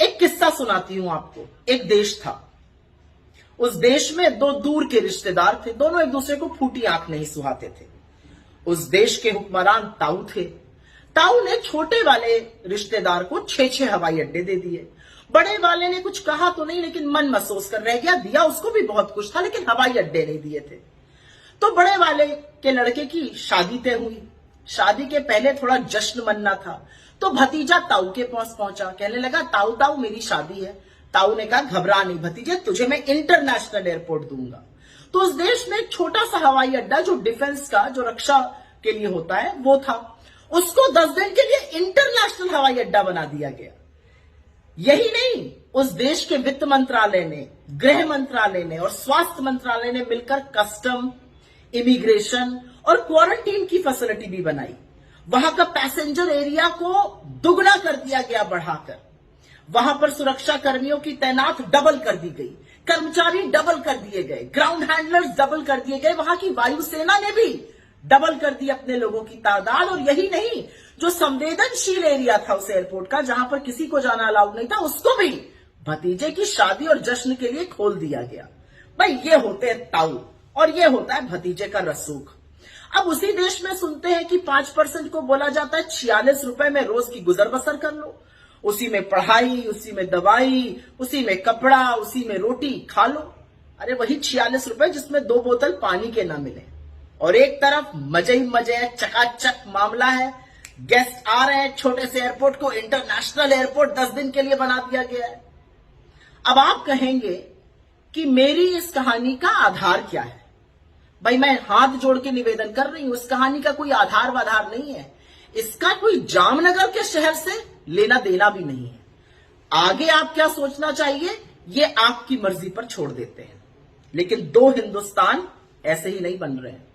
एक किस्सा सुनाती हूं आपको। एक देश था, उस देश में दो दूर के रिश्तेदार थे, दोनों एक दूसरे को फूटी आंख नहीं सुहाते थे। उस देश के हुक्मरान ताऊ थे। ताऊ ने छोटे वाले रिश्तेदार को 6-6 हवाई अड्डे दे दिए। बड़े वाले ने कुछ कहा तो नहीं, लेकिन मन महसूस कर रह गया, दिया उसको भी बहुत कुछ था, लेकिन हवाई अड्डे नहीं दिए थे। तो बड़े वाले के लड़के की शादी तय हुई। शादी के पहले थोड़ा जश्न मनना था, तो भतीजा ताऊ के पास पहुंचा, कहने लगा, ताऊ ताऊ मेरी शादी है। ताऊ ने कहा, घबरा नहीं भतीजे, तुझे मैं इंटरनेशनल एयरपोर्ट दूंगा। तो उस देश में एक छोटा सा हवाई अड्डा जो डिफेंस का, जो रक्षा के लिए होता है, वो था। उसको 10 दिन के लिए इंटरनेशनल हवाई अड्डा बना दिया गया। यही नहीं, उस देश के वित्त मंत्रालय ने, गृह मंत्रालय ने और स्वास्थ्य मंत्रालय ने मिलकर कस्टम, इमिग्रेशन और क्वारंटीन की फैसिलिटी भी बनाई। वहां का पैसेंजर एरिया को दुगना कर दिया गया बढ़ाकर। वहां पर सुरक्षा कर्मियों की तैनात डबल कर दी गई, कर्मचारी डबल कर दिए गए, ग्राउंड हैंडलर्स डबल कर दिए गए। वहां की वायुसेना ने भी डबल कर दी अपने लोगों की तादाद। और यही नहीं, जो संवेदनशील एरिया था उस एयरपोर्ट का, जहां पर किसी को जाना अलाउड नहीं था, उसको भी भतीजे की शादी और जश्न के लिए खोल दिया गया। भाई ये होते हैं ताऊ और ये होता है भतीजे का रसूख। अब उसी देश में सुनते हैं कि 5% को बोला जाता है 46 रुपए में रोज की गुजर बसर कर लो। उसी में पढ़ाई, उसी में दवाई, उसी में कपड़ा, उसी में रोटी खा लो। अरे वही 46 रुपए जिसमें 2 बोतल पानी के ना मिले। और एक तरफ मजे ही मजे है, चकाचक मामला है, गेस्ट आ रहे हैं, छोटे से एयरपोर्ट को इंटरनेशनल एयरपोर्ट 10 दिन के लिए बना दिया गया है। अब आप कहेंगे कि मेरी इस कहानी का आधार क्या है? भाई मैं हाथ जोड़ के निवेदन कर रही हूं, इस कहानी का कोई आधार वाधार नहीं है। इसका कोई जामनगर के शहर से लेना देना भी नहीं है। आगे आप क्या सोचना चाहिए, ये आपकी मर्जी पर छोड़ देते हैं। लेकिन 2 हिंदुस्तान ऐसे ही नहीं बन रहे हैं।